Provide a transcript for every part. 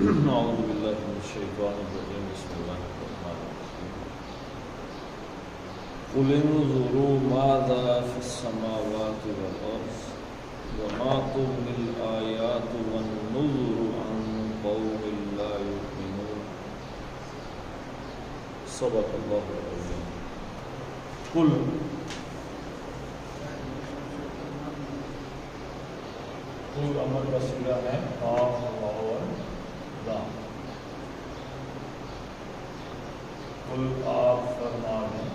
أعوذ بالله من الشيطان الرجيم بسم الله الرحمن الرحيم قل انظروا ماذا في السماوات والأرض وما تغني الآيات والنذر عن قوم لا يؤمنون صدق الله العظيم قل امر کا صیغہ ہے قاف واو لام قل آپ فرما دیں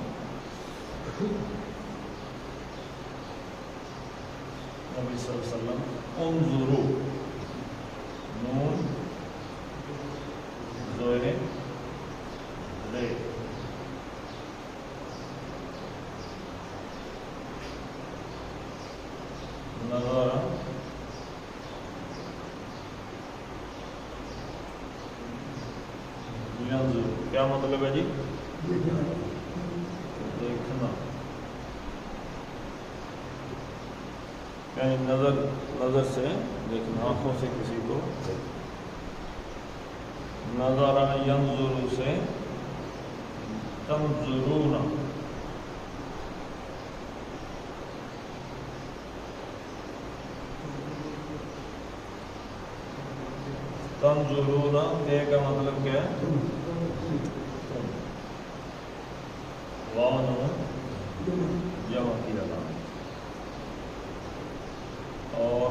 نبی صلی اللہ علیہ وسلم انظروا نون زیر رے نظر کیا مطلب ہے جی؟ دیکھنا، یعنی نظر سے دیکھنا، آنکھوں سے کسی کو نظر ینظر سے تنظرون، تنظرون اے کا مطلب کیا ہے؟ واو نون جمع کی علامت، اور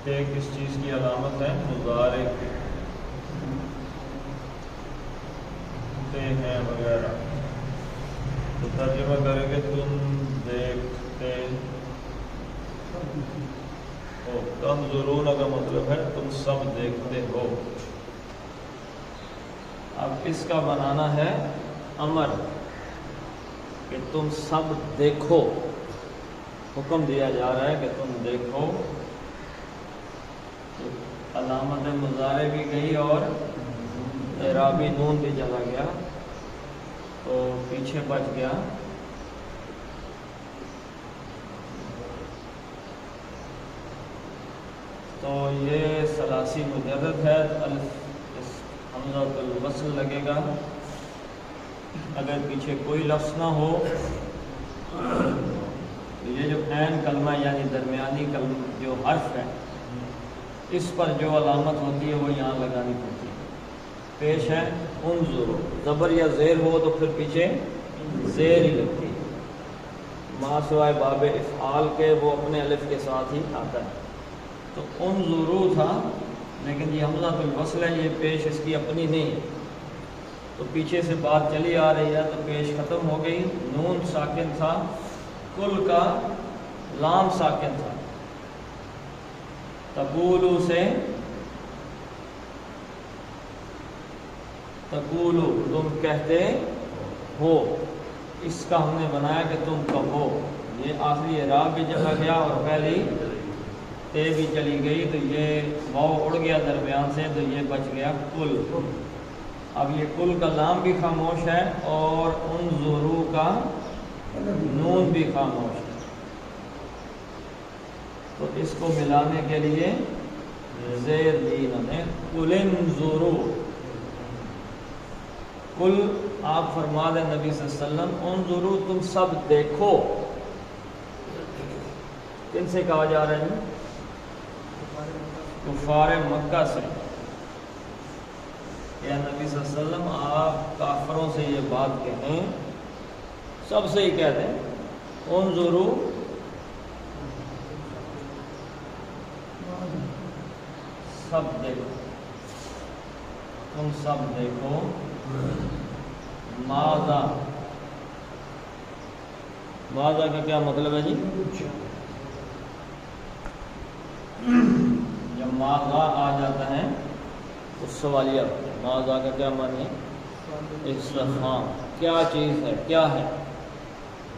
تے کس چیز کی علامت ہے؟ مضارع کی، تے ہیں وغیرہ، تو ترجمہ کریں گے تم دیکھتے ہو، تنظرون کا مطلب ہے تم سب دیکھتے ہو۔ اب اس کا بنانا ہے امر کہ تم سب دیکھو، حکم دیا جا رہا ہے کہ تم دیکھو، تو علامت مضارع بھی گئی اور اعرابی نون بھی چلا گیا، تو پیچھے بچ گیا تو یہ ثلاثی مجرد ہے، حمزہ الوصل لگے گا، اگر پیچھے کوئی لفظ نہ ہو تو یہ جو عین کلمہ یعنی درمیانی کلمہ جو حرف ہے، اس پر جو علامت ہوتی ہے وہ یہاں لگانی پڑتی ہے۔ پیش ہے انظروا، زبر یا زیر ہو تو پھر پیچھے زیر ہی لگتی ہے، ما سوائے باب افعال کے وہ اپنے الف کے ساتھ ہی آتا ہے، تو انظروا تھا، لیکن یہ حمزہ الوصل ہے، یہ پیش اس کی اپنی نہیں ہے، تو پیچھے سے بات چلی آ رہی ہے تو پیش ختم ہو گئی، نون ساکن تھا، کل کا لام ساکن تھا، تقولو سے تقولو تم کہتے ہو، اس کا ہم نے بنایا کہ تم کہو، یہ آخری اعراب بھی چلا گیا اور پہلی تے بھی چلی گئی، تو یہ واو اڑ گیا درمیان سے، تو یہ بچ گیا کل۔ اب یہ کل کا لام بھی خاموش ہے اور انظروا کا نون بھی خاموش ہے، تو اس کو ملانے کے لیے زیر دی انہوں نے، قل انظروا، قل آپ فرما دیں نبی صلی اللہ علیہ وسلم، انظروا تم سب دیکھو، کن سے کہا جا رہا ہے؟ کفار مکہ سے، یا نبی صلی اللہ علیہ وسلم آپ کافروں سے یہ بات کہیں، سب سے ہی کہہ دیں انظروا، سب دیکھو، تم سب دیکھو، ماذا، ماذا کا کیا مطلب ہے جی؟ جب ماذا آ جاتا ہے تو سوالیہ ہوتا ہے، ماذا کا کیا معنی ہے؟ استفہام، کیا چیز ہے، کیا ہے؟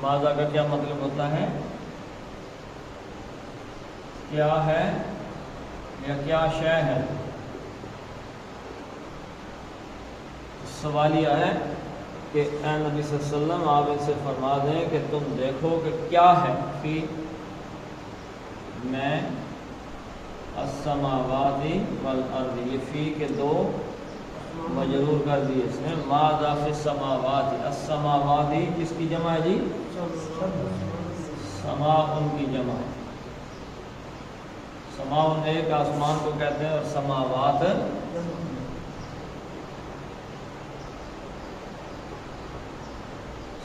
ماذا کا کیا مطلب ہوتا ہے؟ کیا ہے یا کیا شے ہے؟ سوالیہ ہے کہ اے نبی صلی اللہ علیہ وسلم آپ ان سے فرما دیں کہ تم دیکھو کہ کیا ہے، کہ میں السماواتی والارض، یہ فی کے دو مجرور کر دیے اس میں، ماذا فی السماواتی، السماواتی کس کی جمع ہے جی؟ سماء کی جمع ہے، سماء ایک آسمان کو کہتے ہیں، اور سماوات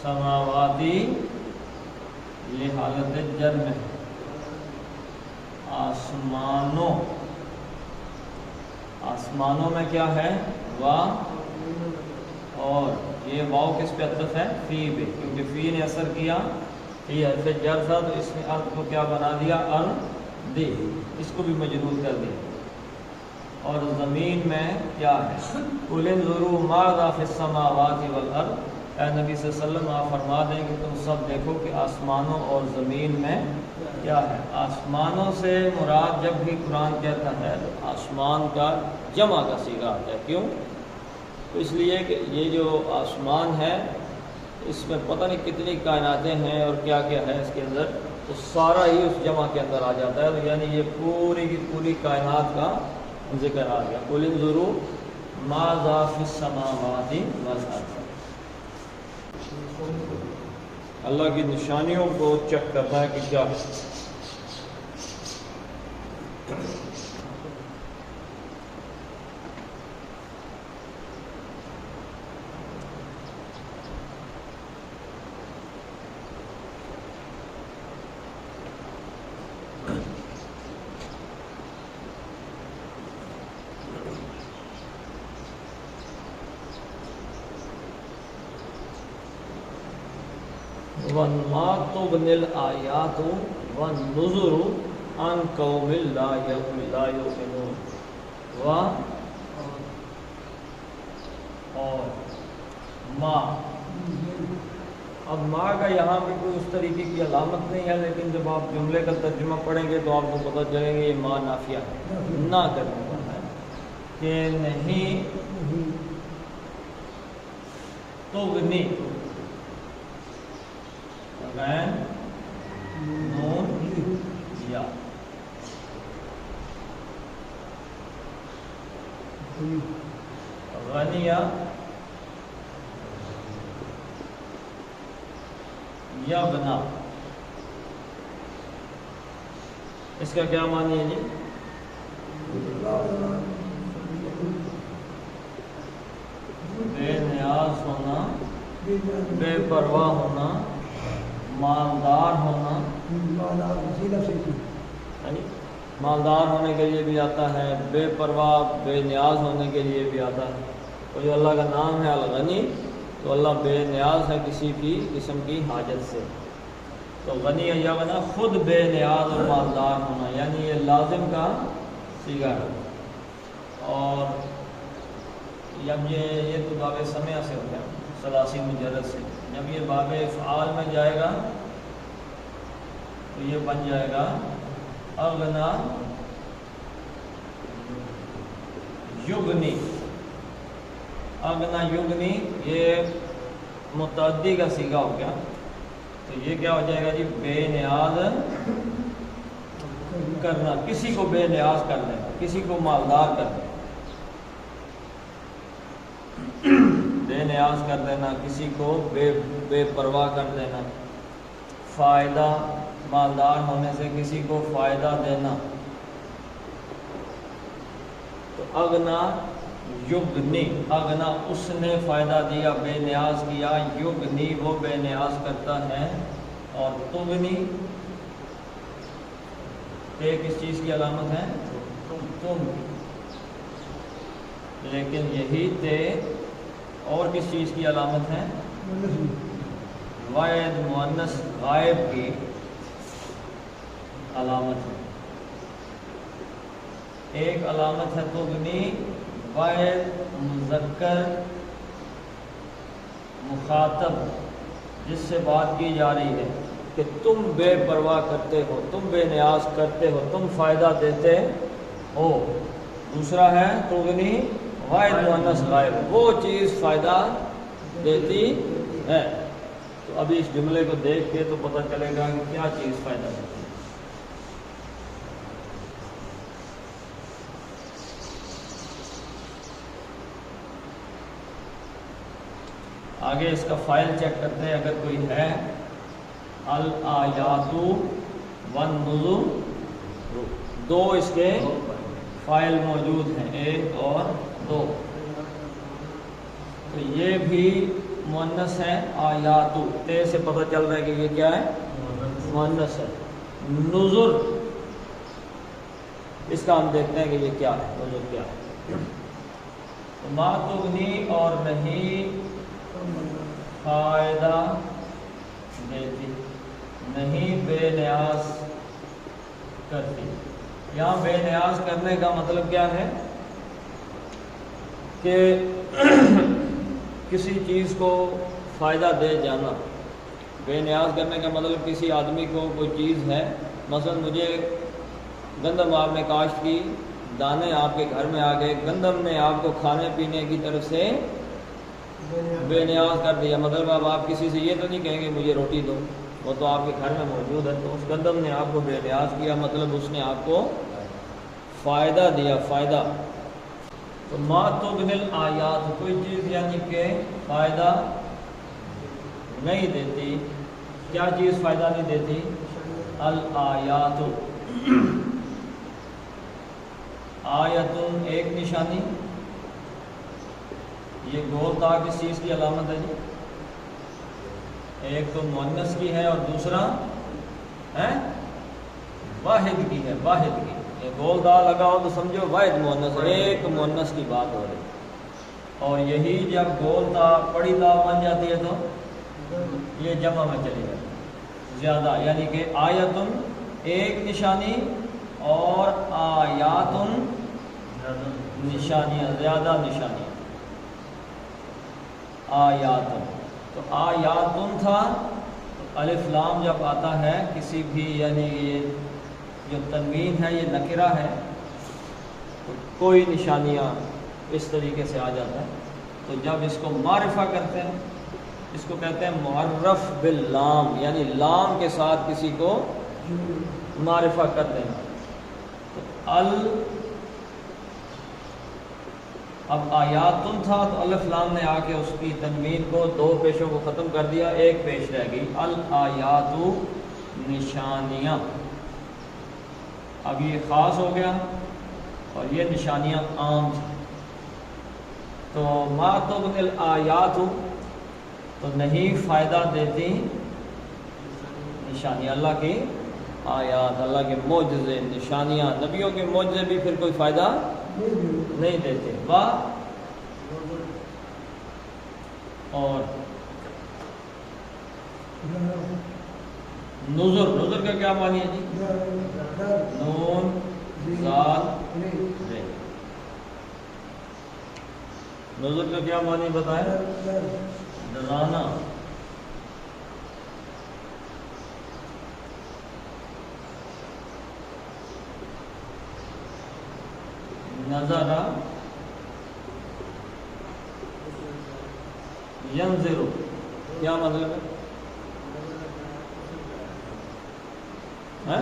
سماواتی یہ حالت جر میں ہے، آسمانوں، آسمانوں میں کیا ہے؟ وا، اور یہ واو کس پہ عطف ہے؟ فی پہ، کیونکہ فی نے اثر کیا، فی حرف جر تھا تو اس نے ارض کو کیا بنا دیا؟ ارض، اس کو بھی مجرور کر دیا۔ اور زمین میں کیا ہے؟ قُلِ انظُرُوا ماذا فِي السَّمَاوَاتِ وَالْأَرْضِ، اے نبی صلی اللہ علیہ وسلم آپ فرما دیں کہ تم سب دیکھو کہ آسمانوں اور زمین میں کیا ہے۔ آسمانوں سے مراد جب بھی قرآن کہتا ہے تو آسمان کا جمع کا صیغہ آتا ہے، کیوں؟ تو اس لیے کہ یہ جو آسمان ہے اس میں پتہ نہیں کتنی کائناتیں ہیں اور کیا کیا ہے اس کے اندر، تو سارا ہی اس جمع کے اندر آ جاتا ہے، تو یعنی یہ پوری کی پوری کائنات کا ذکر آ گیا۔ قُلِ انظُرُوا ماذا فِي السَّمَاوَاتِ وَالْأَرْضِ، اللہ کی نشانیوں کو چیک کرنا ہے کہ کیا ہے۔ وَمَا تُغْنِي الْآيَاتُ وَالنُّذُرُ عَنْ قَوْمٍ لَا يُؤْمِنُونَ، اور ما، اب ما کا یہاں پہ کوئی اس طریقے کی علامت نہیں ہے، لیکن جب آپ جملے کا ترجمہ پڑھیں گے تو آپ کو پتہ چلیں گے یہ ما نافیہ ہے، نہ کرنے والا ہے، کہ نہیں تغنی، غین نون یا، غنیہ یا بنا، اس کا کیا معنی ہے جی؟ بے نیاز ہونا، بے پرواہ ہونا، مالدار ہونا، مالدار ہونے کے لیے بھی آتا ہے، بے پرواہ بے نیاز ہونے کے لیے بھی آتا ہے، اور جو اللہ کا نام ہے الغنی، تو اللہ بے نیاز ہے کسی بھی قسم کی حاجت سے، تو غنی یا بنا خود بے نیاز اور مالدار ہونا، یعنی یہ لازم کا صیغہ ہے، اور جب یہ تو باب سمع سے ہو گیا، ثلاثی مجرد سے، جب یہ باب افعال میں جائے گا تو یہ بن جائے گا اغنا یغنی، اغنا یغنی، یہ متعدی کا صیغہ ہو گیا، تو یہ کیا ہو جائے گا جی؟ بے نیاز کرنا، کسی کو بے نیاز کر دینا، کسی کو مالدار کر دینا، بے نیاز کر دینا، کسی کو بے پرواہ کر دینا، فائدہ، مالدار ہونے سے کسی کو فائدہ دینا، تو اغنا یغنی، اغنا اس نے فائدہ دیا، بے نیاز کیا، یغنی وہ بے نیاز کرتا ہے، اور تغنی تے کس چیز کی علامت ہے؟ تم، لیکن یہی تے اور کس چیز کی علامت ہے؟ واحد مؤنث غائب کی علامت ہے، ایک علامت ہے تغنی واحد مذکر مخاطب جس سے بات کی جا رہی ہے کہ تم بے پرواہ کرتے ہو، تم بے نیاز کرتے ہو، تم فائدہ دیتے ہو، دوسرا ہے تغنی واحد مؤنث غائب، وہ چیز فائدہ دیتی ہے، تو ابھی اس جملے کو دیکھ کے تو پتہ چلے گا کہ کیا چیز فائدہ دیتی ہے۔ آگے اس کا فائل چیک کرتے ہیں اگر کوئی ہے، الآیات والنذر، دو اس کے فائل موجود ہیں، 1 اور 2، تو یہ بھی مؤنث ہے، آیات، تے سے پتہ چل رہا ہے کہ یہ کیا ہے، مؤنث ہے۔ نذر، اس کا ہم دیکھتے ہیں کہ یہ کیا ہے، نذر کیا ہے۔ ما تغنی، اور نہیں فائدہ دیتی، نہیں بے نیاز کرتی۔ یہاں بے نیاز کرنے کا مطلب کیا ہے کہ کسی چیز کو فائدہ دے جانا۔ بے نیاز کرنے کا مطلب کسی آدمی کو کوئی چیز ہے، مثلا مجھے گندم آپ نے کاشت کی، دانے آپ کے گھر میں آ گئے، گندم نے آپ کو کھانے پینے کی طرف سے بے نیاز کر دیا، مطلب اب آپ کسی سے یہ تو نہیں کہیں گے مجھے روٹی دو، وہ تو آپ کے گھر میں موجود ہے، تو اس گندم نے آپ کو بے نیاز کیا، مطلب اس نے آپ کو فائدہ دیا، فائدہ۔ تو ما تغنی الآیات، کوئی چیز یعنی کہ فائدہ نہیں دیتی۔ کیا چیز فائدہ نہیں دیتی؟ الآیات، آیتن ایک نشانی، یہ گول تا کس چیز کی علامت ہے جی؟ ایک تو مؤنث کی ہے اور دوسرا ہے واحد کی ہے، واحد کی۔ یہ گول دا لگا ہو تو سمجھو واحد مؤنث، ایک مؤنث کی بات ہو رہی، اور یہی جب گول تا پڑی تا بن جاتی ہے تو یہ جمع میں چلی جاتی ہے، زیادہ، یعنی کہ آیتن ایک نشانی اور آیاتن نشانیاں، زیادہ نشانیاں، آیاتن۔ تو آیاتن تھا، الف لام جب آتا ہے کسی بھی، یعنی یہ جو تنوین ہے یہ نکرہ ہے، تو کوئی نشانیاں اس طریقے سے آ جاتا ہے، تو جب اس کو معرفہ کرتے ہیں، اس کو کہتے ہیں معرف باللام، یعنی لام کے ساتھ کسی کو معرفہ کر دینا۔ تو اب آیاتن تھا تو الف لام نے آ کے اس کی تنوین کو، دو پیشوں کو ختم کر دیا، ایک پیش رہ گئی، الآیات، نشانیاں۔ اب یہ خاص ہو گیا اور یہ نشانیاں عام تھیں۔ تو ما تغنی الآیات، تو نہیں فائدہ دیتی نشانیاں، اللہ کی آیات، اللہ کے معجزے، نشانیاں، نبیوں کے معجزے بھی پھر کوئی فائدہ نہیں دیتے۔ اور نذر، نذر کا کیا معنی ہے جی؟ نون زال رے، نذر کا کیا معنی بتائیں؟ ڈرانا۔ نظر ینظر، کیا مطلب ہے؟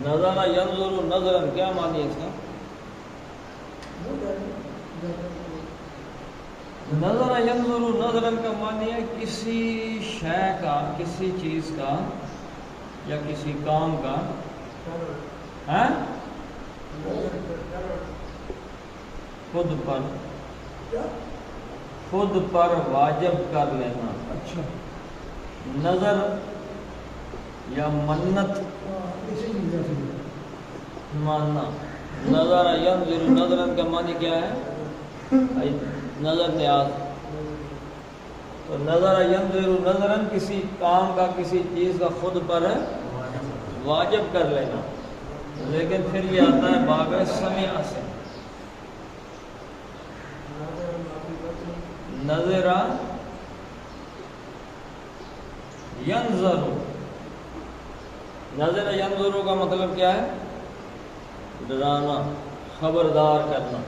نظر ینظر نظرا، کیا معنی ہے اس کا؟ نظر ینظر نظرا کا معنی ہے کسی شے کا، کسی چیز کا یا کسی کام کا خود پر واجب کر لینا۔ اچھا، نظر یا منت ماننا۔ نظر ینظر نظرا کا معنی کیا ہے؟ نظر نیاز۔ تو نظر ینظر نظرا کسی کام کا، کسی چیز کا خود پر واجب کر لینا، لیکن پھر یہ آتا ہے باب سمع سے۔ نظر ینظر، نظر ینظر کا مطلب کیا ہے؟ ڈرانا، خبردار کرنا۔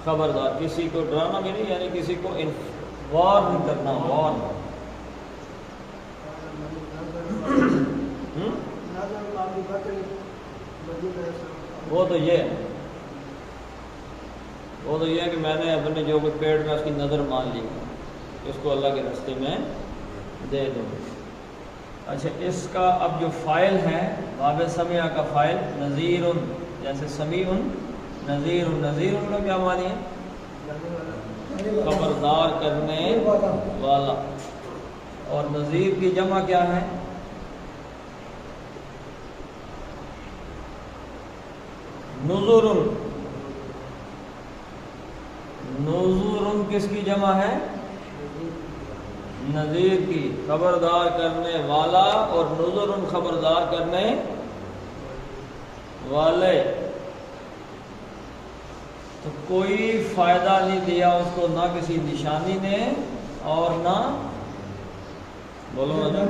خبردار، کسی کو ڈرانا بھی نہیں، یعنی کسی کو وارن کرنا، وارن۔ وہ تو یہ ہے کہ میں نے اپنے جو کوئی پیڑ میں اس کی نظر مان لی اس کو اللہ کے راستے میں دے دوں. اچھا اس کا اب جو فائل ہے باب سمیع کا فائل نذیر، جیسے سمیع نذیر، نذیر کا کیا معنی ہے؟ خبردار کرنے والا. اور نذیر کی جمع کیا ہے؟ نذر. نذر کس کی جمع ہے؟ نذیر کی، خبردار کرنے والا، اور نذر خبردار کرنے والے. تو کوئی فائدہ نہیں دیا اس کو، نہ کسی نشانی نے اور نہ بولو نا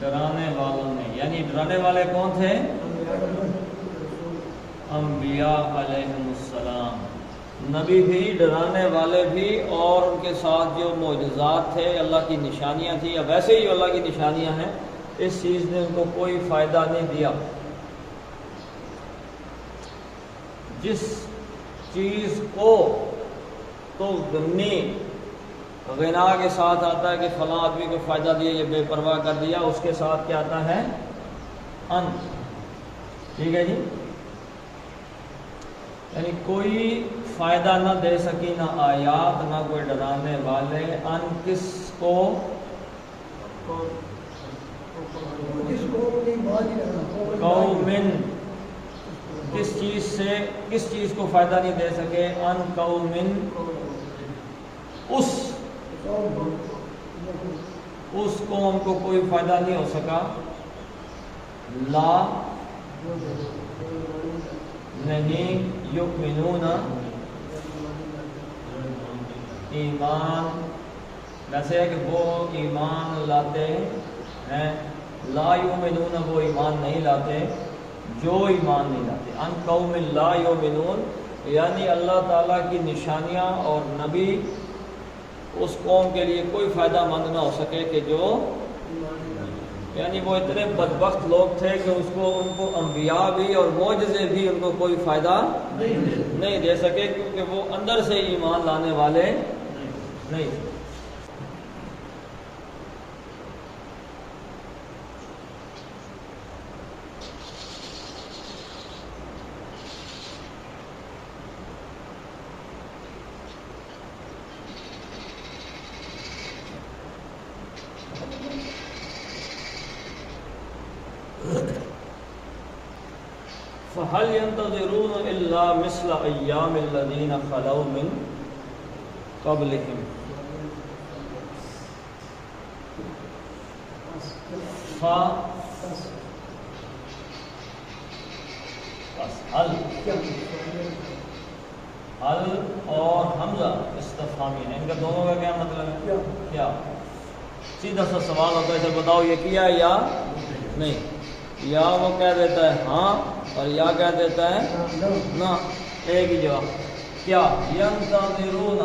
ڈرانے والوں نے. یعنی ڈرانے والے کون تھے؟ انبیاء علیہم السلام. نبی بھی، ڈرانے والے بھی، اور ان کے ساتھ جو معجزات تھے، اللہ کی نشانیاں تھیں، یا ویسے ہی اللہ کی نشانیاں ہیں، اس چیز نے ان کو کوئی فائدہ نہیں دیا. جس چیز کو تو ضمنی غنا کے ساتھ آتا ہے کہ فلاں آدمی کو فائدہ دیا یا بے پرواہ کر دیا، اس کے ساتھ کیا آتا ہے؟ ان. ٹھیک ہے جی. یعنی کوئی فائدہ نہ دے سکی، نہ آیات، نہ کوئی ڈرانے والے. ان کس کو؟ قومن. کس چیز سے، کس چیز کو فائدہ نہیں دے سکے؟ ان قومن، اس قوم کو کوئی فائدہ نہیں ہو سکا. لا نہیں، یؤمنون ایمان، ویسے ہے کہ وہ ایمان لاتے ہیں. لا یؤمنون وہ ایمان نہیں لاتے جو ایمان نہیں لاتے. ان قوم لا یؤمنون یعنی اللہ تعالیٰ کی نشانیاں اور نبی اس قوم کے لیے کوئی فائدہ مند نہ ہو سکے کہ جو، یعنی وہ اتنے بدبخت لوگ تھے کہ ان کو انبیاء بھی اور معجزے بھی ان کو کوئی فائدہ نہیں دے سکے، کیونکہ وہ اندر سے ایمان لانے والے نہیں تھے. فَهَلْ يَنْتَظِرُونَ إِلَّا مِثْلَ أَيَّامِ الَّذِينَ خَلَوْا مِنْ قَبْلِهِمْ. حل اور حمزہ استفہامی ہے، ان کا دونوں کا کیا مطلب ہے؟ کیا؟ سیدھا سا سوال ہوتا ہے کہ بتاؤ یہ کیا یا نہیں. یا وہ کہہ دیتا ہے ہاں، اور یا کہہ دیتا ہے نہ. ایک ہی جواب. کیا؟ ینتظرون،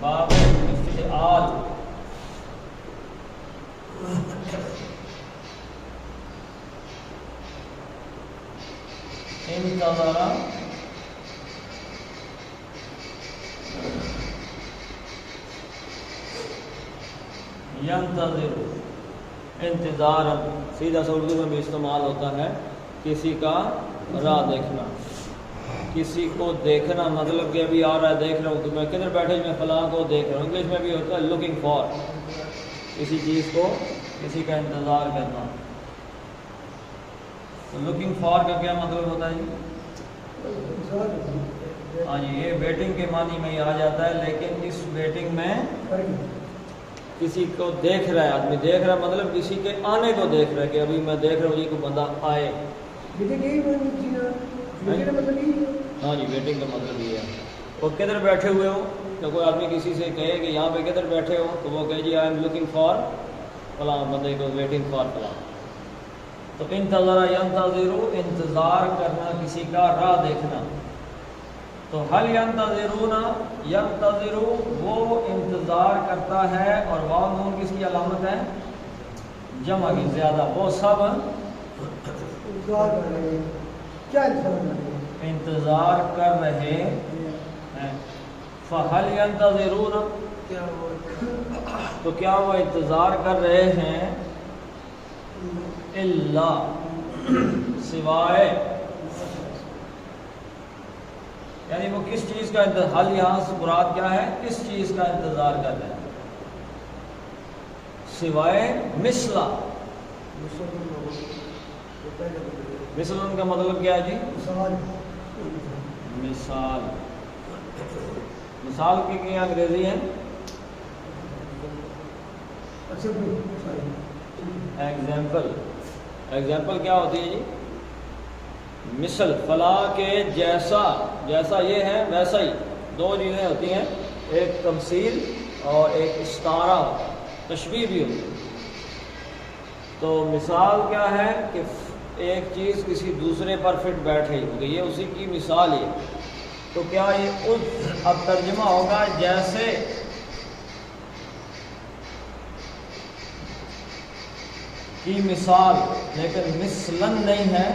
باب استفعال. انتظر ینتظر، انتظار سیدھا سا اردو میں بھی استعمال ہوتا ہے کسی کا راہ دیکھنا. کسی کو دیکھنا مطلب کہ ابھی آ رہا ہے، دیکھ رہا ہوں کہ میں کدھر بیٹھے، میں فلاں کو دیکھ رہا ہوں. انگلش میں بھی ہوتا ہے لوکنگ فار، کسی چیز کو، کسی کا انتظار کرنا. تو لوکنگ فار کا کیا مطلب ہوتا ہے جی؟ ہاں جی، یہ ویٹنگ کے معنی میں ہی آ جاتا ہے، لیکن اس ویٹنگ میں کسی کو دیکھ رہا ہے آدمی، دیکھ رہا ہے مطلب کسی کے آنے کو دیکھ رہا ہے کہ ابھی میں دیکھ رہا ہوں یہ کوئی بندہ آئے. ہاں جی، ویٹنگ کا مطلب یہ ہے. اور کدھر بیٹھے ہوئے ہو، تو کوئی آدمی کسی سے کہے کہ یہاں پہ کدھر بیٹھے ہو، تو وہ کہے جی آئی ایم لوکنگ فار فلاں بندے کو، ویٹنگ فار فلاں. تو انتظر ینتظر، انتظار کرنا، کسی کا راہ دیکھنا. تو حل ینتظرون، ینتظر وہ انتظار کرتا ہے، اور واو نون کس کی علامت ہے؟ جمع کی، زیادہ، وہ سب انتظار کر رہے ہیں۔ فَهَلْ يَنْتَظِرُونَ، تو کیا وہ انتظار کر رہے ہیں؟ الا، سوائے، یعنی وہ کس چیز کا انتظار، حل یہاں سے مراد کیا ہے؟ کس چیز کا انتظار کر رہے ہیں؟ سوائے مثلا، مثلا کا مطلب کیا ہے جی؟ مثال، مثال کی کیا انگریزی ہے؟ ایگزامپل، ایگزامپل کیا ہوتی ہے جی؟ مثل، فلاں کے جیسا، جیسا یہ ہے ویسا ہی، دو چیزیں ہوتی ہیں، ایک تمثیل اور ایک استعارہ، تشبیہ بھی ہوتی ہے۔ تو مثال کیا ہے کہ ایک چیز کسی دوسرے پر فٹ بیٹھ رہی ہوگی، یہ اسی کی مثال ہے۔ تو کیا یہ اس، اب ترجمہ ہوگا جیسے کی مثال، لیکن مثلاً نہیں ہے،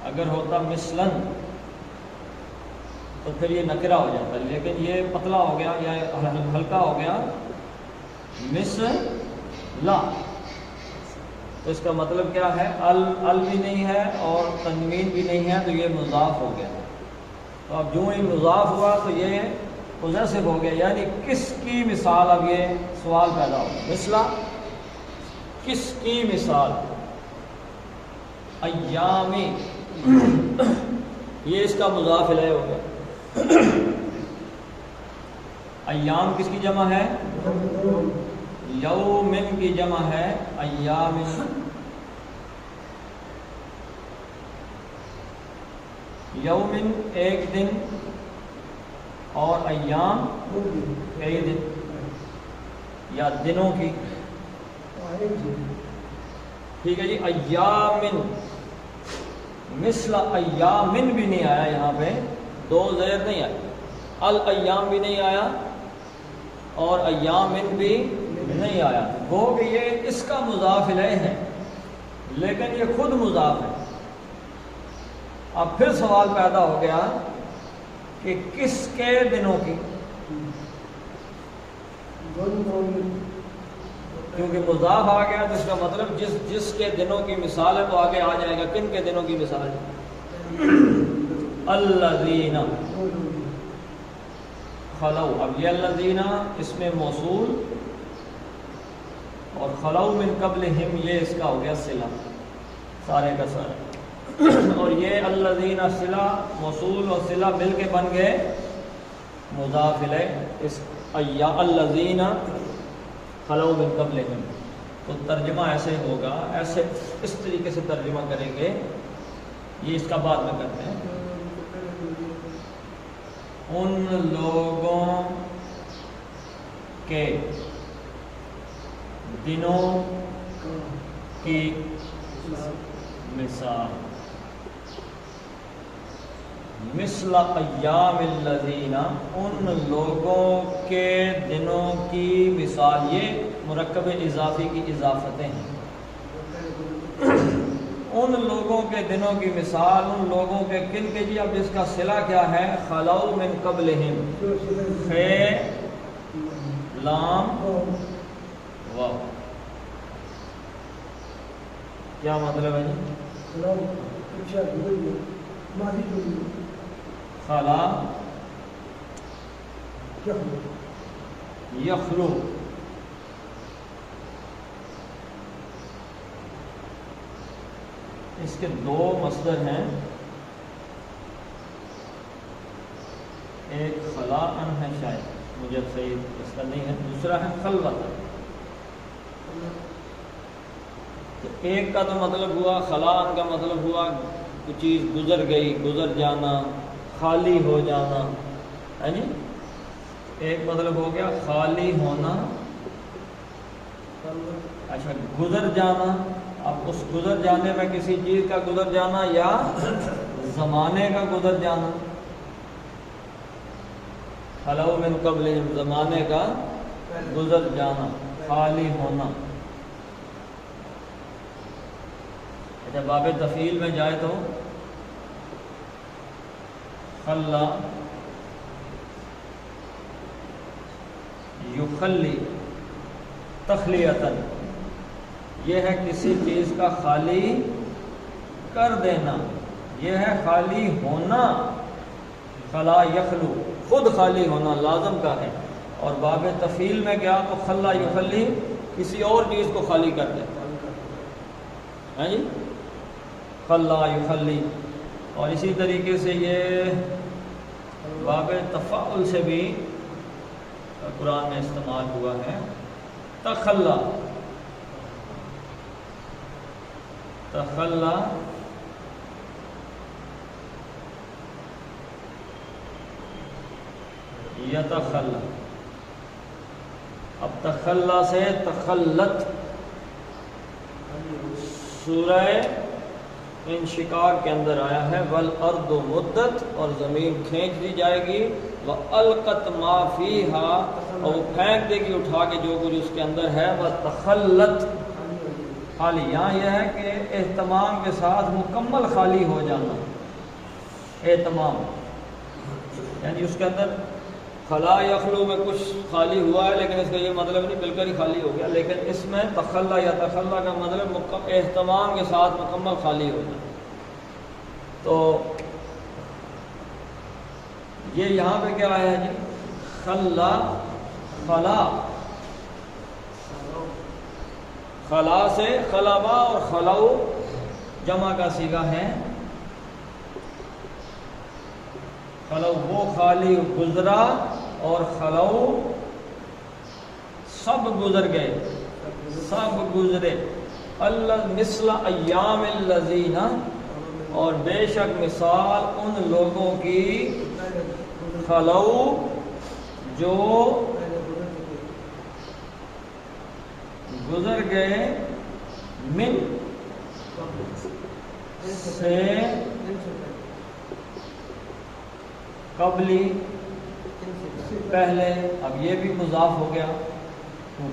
اگر ہوتا مثلاً تو پھر یہ نکرہ ہو جاتا ہے، لیکن یہ پتلا ہو گیا یا ہلکا ہو گیا، مثلا، تو اس کا مطلب کیا ہے؟ ال بھی نہیں ہے اور تنوین بھی نہیں ہے، تو یہ مضاف ہو گیا۔ تو اب جو ہی مضاف ہوا تو یہ مضاف ہو گیا، یعنی کس کی مثال؟ اب یہ سوال پیدا ہو، مثلا کس کی مثال؟ ایامی، یہ اس کا مضاف الیہ ہو گیا۔ ایام کس کی جمع ہے؟ یومن کی جمع ہے ایام، یومن ایک دن، اور ایام کئی دن یا دنوں کی، ٹھیک ہے جی۔ ایامن، مثل ایامن بھی نہیں آیا یہاں پہ، دو زیر نہیں آیا، الایام بھی نہیں آیا اور ایامن بھی نہیں آیا، گو کہ یہ اس کا مضاف الیہ ہے لیکن یہ خود مضاف ہے۔ اب پھر سوال پیدا ہو گیا کہ کس کے دنوں کی، کیونکہ مضاف آ گیا تو اس کا مطلب جس کے دنوں کی مثال ہے تو آگے آ جائے گا کن کے دنوں کی مثال ہے؟ الذین خلو، اب یہ الذین اس میں موصول، اور خلو من قبلہم یہ اس کا ہو گیا صلہ، سارے کا سارا، اور یہ الذین صلہ، موصول اور صلہ مل کے بن گئے مضاف الیہ، اس الذین خلو من قبلہم۔ تو ترجمہ ایسے ہوگا، ایسے اس طریقے سے ترجمہ کریں گے، یہ اس کا بعد میں کرتے ہیں۔ ان لوگوں کے دنوں کی مثال، مثل ایام الذین، ان لوگوں کے دنوں کی مثال، یہ مرکب اضافی کی اضافتیں ہیں۔ ان لوگوں کے دنوں کی مثال، ان لوگوں کے کن کے جی؟ اب اس کا صلہ کیا ہے؟ خلو من قبلہم، فے لام واو، کیا مطلب ہے جی؟ خلا یخلو، اس کے دو مصدر ہیں، ایک خلاءً ہے شاید، مجھے صحیح اس کا نہیں ہے، دوسرا ہے خلوۃً۔ تو ایک کا تو مطلب ہوا، خلاءً کا مطلب ہوا کوئی چیز گزر گئی، گزر جانا، خالی ہو جانا، ہے جی۔ ایک مطلب ہو گیا خالی ہونا، اچھا گزر جانا، اب اس گزر جانے میں کسی چیز کا گزر جانا یا زمانے کا گزر جانا، خلو من قبلہم زمانے کا گزر جانا، خالی ہونا۔ اچھا باب تفعیل میں جائے تو خلا یخلی تخلیتاً، یہ ہے کسی چیز کا خالی کر دینا، یہ ہے خالی ہونا۔ خلا یخلو خود خالی ہونا لازم کا ہے، اور باب تفعیل میں کیا تو خلا یخلی کسی اور چیز کو خالی کر دیتا ہے جی، خلا یخلی۔ اور اسی طریقے سے یہ باب تفاعل سے بھی قرآن میں استعمال ہوا ہے، تخلا، تخلا یتخلا۔ اب تخلا سے تخلت، سورہ انشقاق کے اندر آیا ہے والارض مدت، اور زمین کھینچ دی جائے گی، والقت ما فیہا، اور وہ پھینک دے گی اٹھا کے جو کچھ اس کے اندر ہے، وتخلت خالی۔ یہاں یہ ہے کہ اہتمام کے ساتھ مکمل خالی ہو جانا، اہتمام یعنی اس کے اندر خلا یخلو میں کچھ خالی ہوا ہے، لیکن اس کا یہ مطلب نہیں بالکل ہی خالی ہو گیا، لیکن اس میں تخلا یا تخلا کا مطلب اہتمام کے ساتھ مکمل خالی ہو جانا۔ تو یہ یہاں پہ کیا آیا ہے جی، خلا، خلا، خلا سے خلبا اور خلو جمع کا صیغہ ہے۔ خلو وہ خالی گزرا، اور خلو سب گزر گئے، سب گزرے۔ اللہ مثل ایام الذین، اور بے شک مثال ان لوگوں کی خلو جو گزر گئے، من سے قبلی پہلے۔ اب یہ بھی مضاف ہو گیا،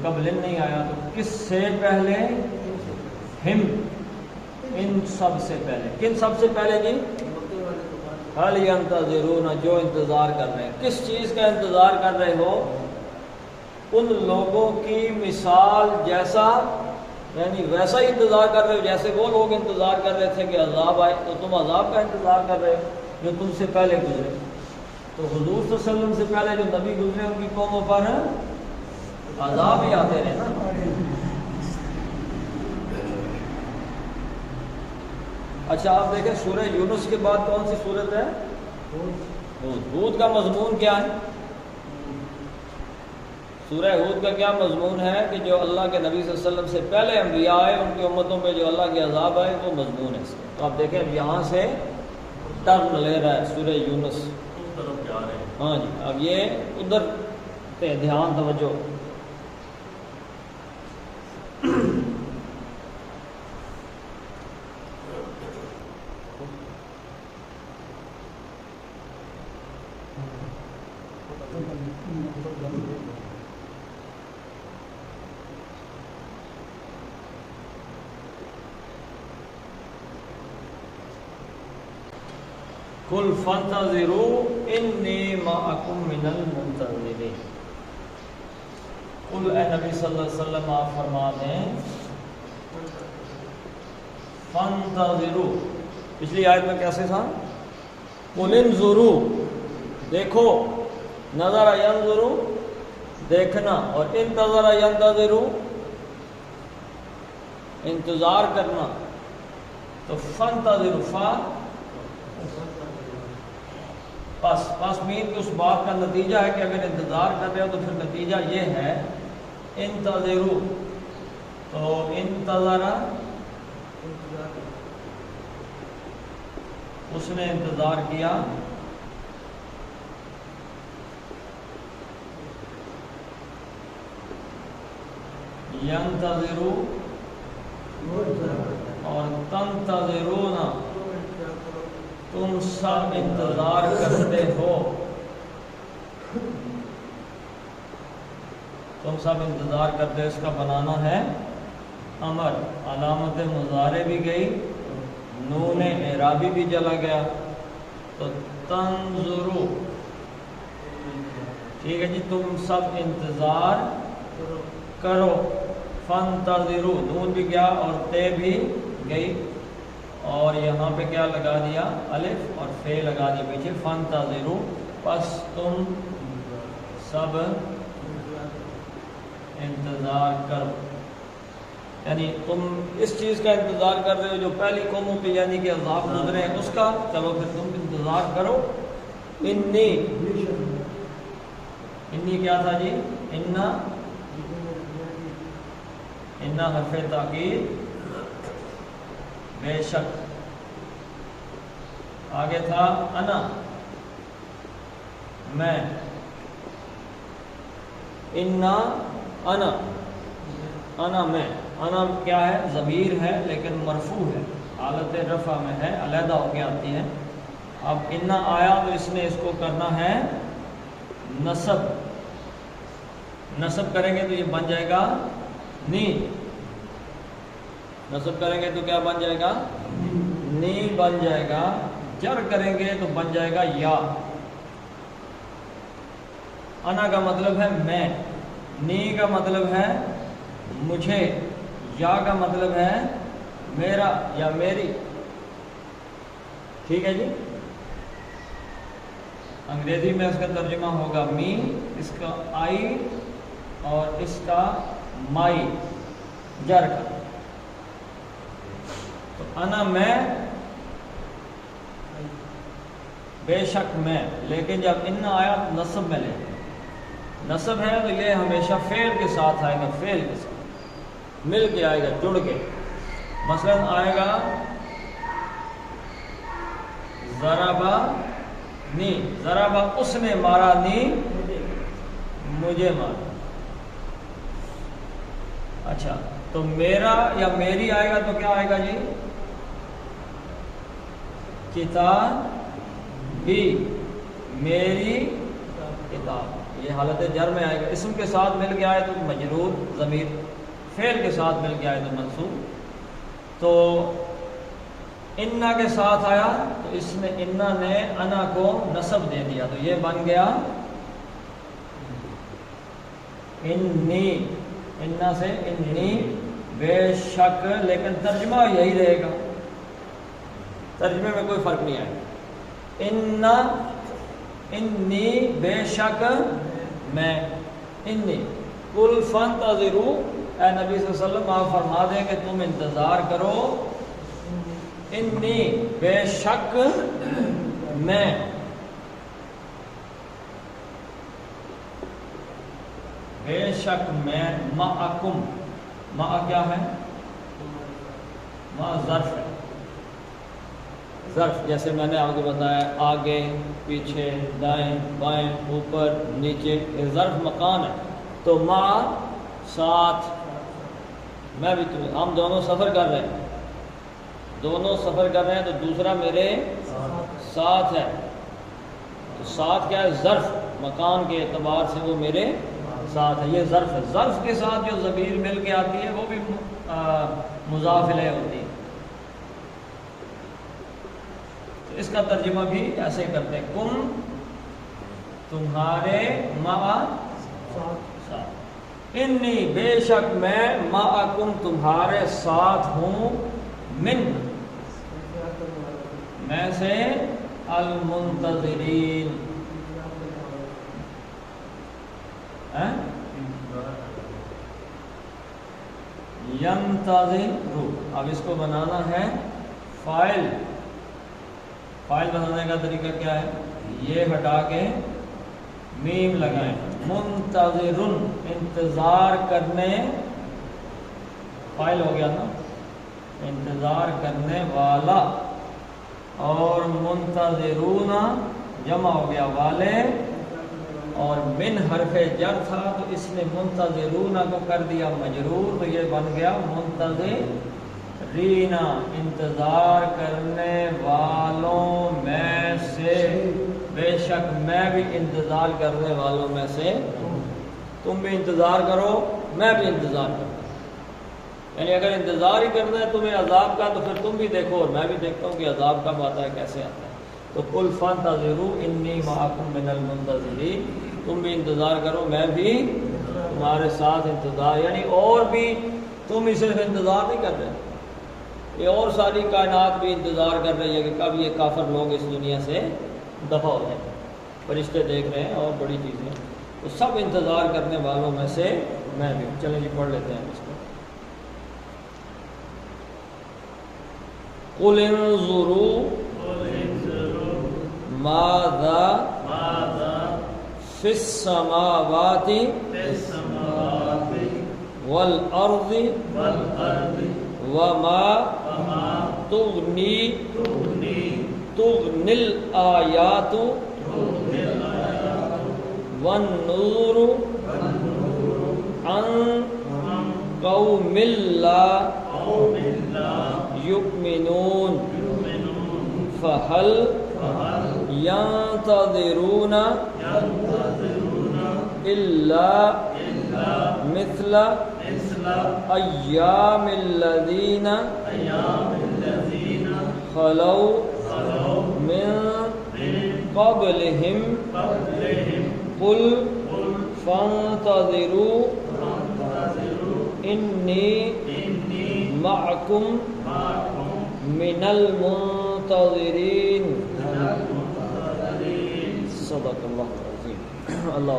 قبل نہیں آیا تو کس سے پہلے، ہم، ان سب سے پہلے۔ کن سب سے پہلے جی، حل ینتظرون، جو انتظار کر رہے ہیں۔ کس چیز کا انتظار کر رہے ہو؟ ان لوگوں کی مثال جیسا، یعنی ویسا ہی انتظار کر رہے ہو جیسے وہ لوگ انتظار کر رہے تھے کہ عذاب آئے، تو تم عذاب کا انتظار کر رہے ہو جو تم سے پہلے گزرے۔ تو حضور صلی اللہ علیہ وسلم سے پہلے جو نبی گزرے ان کی قوموں پر عذاب ہی آتے رہے نا۔ اچھا آپ دیکھیں سورہ یونس کے بعد کون سی صورت ہے؟ ہود کا مضمون کیا ہے؟ سورہ ہود کا کیا مضمون ہے کہ جو اللہ کے نبی صلی اللہ علیہ وسلم سے پہلے انبیاء آئے ان کی امتوں پہ جو اللہ کے عذاب آئے وہ مضمون ہے اس کا۔ تو آپ دیکھیں یہاں سے ٹرن لے رہا ہے سورہ یونس، ہاں جی، اب یہ ادھر پہ دھیان توجہ۔ قل فانتظروا انی معکم من المنتظرین۔ قل اے نبی صلی اللہ علیہ وسلم آپ فرما دیں، فانتظروا، پچھلی آیت میں کیسے تھا؟ قل انظروا، دیکھو، نظر ینظروا دیکھنا، اور انتظر ینتظروا انتظار کرنا۔ تو فانتظروا، پس مین کی اس بات کا نتیجہ ہے کہ اگر انتظار کر رہے ہو تو پھر نتیجہ یہ ہے انتظروا، تو انتظر اس نے انتظار کیا، ینتظروا اور تنتظرون تم سب انتظار کرتے ہو، تم سب انتظار کرتے ہو، اس کا بنانا ہے امر، علامت مضارع بھی گئی، نون اعرابی بھی چلا گیا، تو تنظرو، ٹھیک ہے جی، تم سب انتظار کرو، فانتظرو، نون بھی گیا اور تے بھی گئی، اور یہاں پہ کیا لگا دیا؟ الف، اور فے لگا دیا پیچھے، فانتظرو، پس تم سب انتظار کرو، یعنی تم اس چیز کا انتظار کر رہے ہو جو پہلی قوموں پہ یعنی کہ عذاب گزرے ہیں اس کا، چلو پھر تم انتظار کرو۔ انی کیا تھا جی؟ انا حرف تاکید، بے شک، آگے تھا انا، میں، انا میں، انا کیا ہے؟ ضمیر ہے لیکن مرفوع ہے، حالت رفع میں ہے، علیحدہ ہو کے آتی ہے۔ اب انا آیا تو اس نے اس کو کرنا ہے نصب، نصب کریں گے تو یہ بن جائے گا نی، نصب کریں گے تو کیا بن جائے گا؟ نی بن جائے گا، جر کریں گے تو بن جائے گا یا۔ انا کا مطلب ہے میں، نی کا مطلب ہے مجھے، یا کا مطلب ہے میرا یا میری، ٹھیک ہے جی۔ انگریزی میں اس کا ترجمہ ہوگا می، اس کا آئی اور اس کا مائی، جر کا، تو انا میں، بے شک میں، لیکن جب ان آیا تو نصب میں لے، نصب ہے تو یہ ہمیشہ فعل کے ساتھ آئے گا، فعل کے ساتھ مل کے آئے گا، جڑ کے، مثلا آئے گا ضربا نی، ضربا اس نے مارا، نی مجھے مارا، اچھا تو میرا یا میری آئے گا تو کیا آئے گا جی؟ کتاب بھی، میری کتاب، یہ حالت جر میں آئے گا، اسم کے ساتھ مل کے آئے تو مجرور، ضمیر فعل کے ساتھ مل کے آئے تو منصوب، تو انا کے ساتھ آیا تو اس نے، انا نے انا کو نصب دے دیا، تو یہ بن گیا انی، انا سے انی، بے شک، لیکن ترجمہ یہی رہے گا، ترجمے میں کوئی فرق نہیں آئے گا، انا، انی، بے شک میں، انی، قل فانتظروا، اے نبی صلی اللہ علیہ وسلم آپ فرما دیں کہ تم انتظار کرو، انی، بے شک میں، بے شک میں، معکم، مع کیا ہے؟ مع ظرف ہے، ظرف جیسے میں نے آپ کو بتایا، آگے پیچھے، دائیں بائیں، اوپر نیچے، یہ ظرف مکان ہے، تو مع ساتھ، میں بھی تمہیں، ہم دونوں سفر کر رہے ہیں، دونوں سفر کر رہے ہیں تو دوسرا میرے ساتھ ہے، تو ساتھ کیا ہے؟ ظرف، مکان کے اعتبار سے وہ میرے ساتھ ہے، یہ ظرف ہے، ظرف کے ساتھ جو ضمیر مل کے آتی ہے وہ بھی مضاف الیہ ہوتی ہے، تو اس کا ترجمہ بھی ایسے کرتے ہیں، کم تمہارے، مع ساتھ، انی بے شک میں، معکم تمہارے ساتھ ہوں، من میں سے، المنتظرین، ینتظرو، اب اس کو بنانا ہے فاعل، فاعل بنانے کا طریقہ کیا ہے؟ یہ ہٹا کے میم لگائیں، منتظرن، انتظار کرنے، فاعل ہو گیا نا، انتظار کرنے والا، اور منتظرون جمع ہو گیا والے، اور من حرف جر تھا تو اس نے منتظرون کو کر دیا مجرور، تو یہ بن گیا رینا انتظار کرنے والوں میں سے، بے شک میں بھی انتظار کرنے والوں میں سے، تم بھی انتظار کرو میں بھی انتظار کرتا ہوں۔ یعنی اگر انتظار ہی کرنا ہے تمہیں عذاب کا تو پھر تم بھی دیکھو اور میں بھی دیکھتا ہوں کہ عذاب کب آتا ہے، کیسے آتا ہے۔ تو قل فانتظروا انی معکم من المنتظرین، تم بھی انتظار کرو میں بھی تمہارے ساتھ انتظار، یعنی اور بھی تم ہی صرف انتظار نہیں کر رہے، یہ اور ساری کائنات بھی انتظار کر رہی ہے کہ کب یہ کافر لوگ اس دنیا سے دفع ہو جائیں۔ فرشتے دیکھ رہے ہیں اور بڑی چیزیں، تو سب انتظار کرنے والوں میں سے میں بھی ہوں۔ چلیں جی پڑھ لیتے ہیں اس کو۔ قل انظروا ماذا فی السماوات والارض وما تغنی الآیات والنذر عن قوم لا یؤمنون فہل ينتظرون إلا مثل أيام الذين خلوا من قبلهم قل فانتظروا إني معكم من المنتظرين۔ صدق اللہ العظیم۔ اللہ